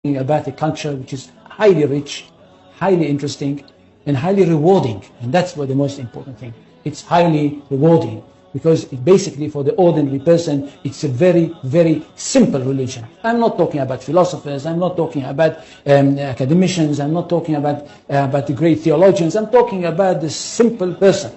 about a culture which is highly rich, highly interesting, and highly rewarding. And that's what the most important thing. It's highly rewarding because it basically, for the ordinary person, it's a very, very simple religion. I'm not talking about philosophers. I'm not talking about academicians. I'm not talking about the great theologians. I'm talking about the simple person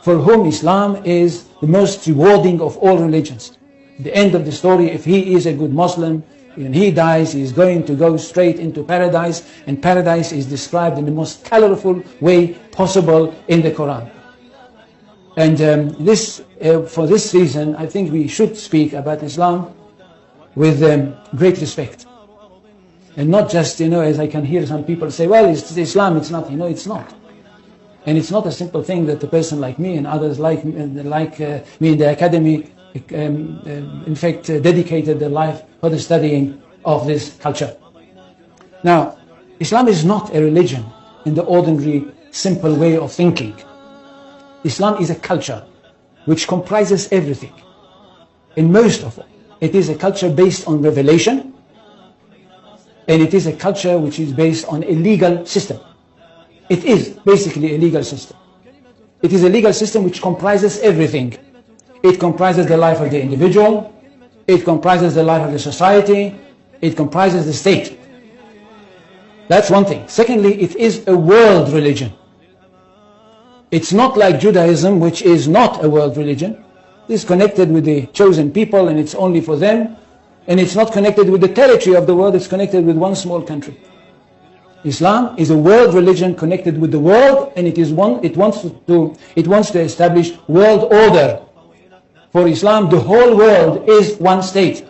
for whom Islam is the most rewarding of all religions. At the end of the story, if he is a good Muslim, when he dies, he is going to go straight into paradise, and paradise is described in the most colorful way possible in the Quran. And for this reason, I think we should speak about Islam with great respect. And not just, as I can hear some people say, well, it's Islam, it's not. It's not. And it's not a simple thing that a person like me and others like me in the academy, in fact, dedicated their life for the studying of this culture. Now, Islam is not a religion in the ordinary, simple way of thinking. Islam is a culture which comprises everything. And most of all, it is a culture based on revelation, and it is a culture which is based on a legal system. It is basically a legal system. It is a legal system which comprises everything. It comprises the life of the individual, it comprises the life of the society, it comprises the state. That's one thing. Secondly, it is a world religion. It's not like Judaism, which is not a world religion. It's connected with the chosen people and it's only for them. And it's not connected with the territory of the world, it's connected with one small country. Islam is a world religion connected with the world, and it wants to establish world order. For Islam, the whole world is one state.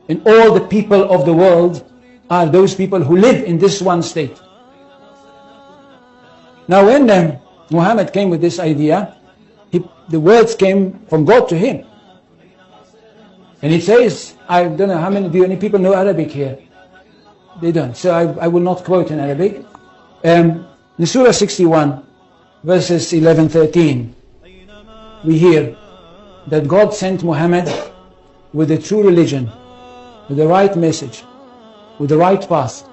And all the people of the world are those people who live in this one state. Now when Muhammad came with this idea, the words came from God to him. And it says, I don't know how many, do any people know Arabic here? They don't, so I will not quote in Arabic. In Surah 61, verses 11-13, we hear that God sent Muhammad with a true religion, with the right message, with the right path,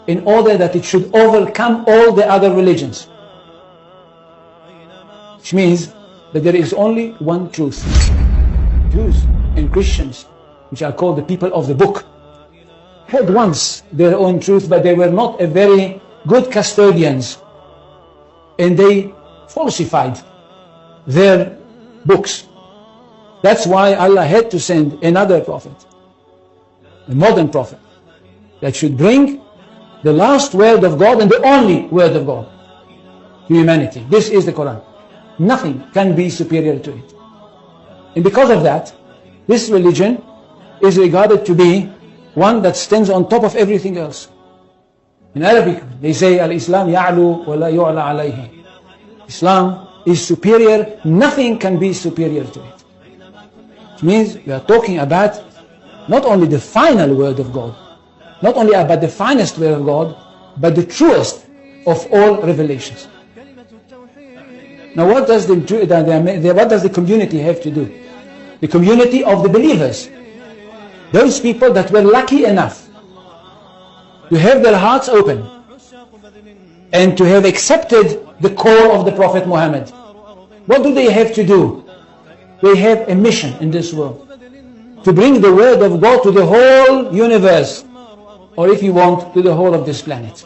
in order that it should overcome all the other religions. Which means that there is only one truth. Jews and Christians, which are called the people of the book, had once their own truth, but they were not a very good custodians, and they falsified their books. That's why Allah had to send another prophet, a modern prophet, that should bring the last word of God and the only word of God to humanity. This is the Quran. Nothing can be superior to it. And because of that, this religion is regarded to be one that stands on top of everything else. In Arabic, they say, Al-Islam ya'lu wa la yu'la alayhi. Islam is superior, nothing can be superior to it. Which means we are talking about not only the final word of God, not only about the finest word of God, but the truest of all revelations. Now what does the community have to do? The community of the believers. Those people that were lucky enough to have their hearts open and to have accepted the call of the Prophet Muhammad. What do they have to do? They have a mission in this world, to bring the word of God to the whole universe, or if you want, to the whole of this planet.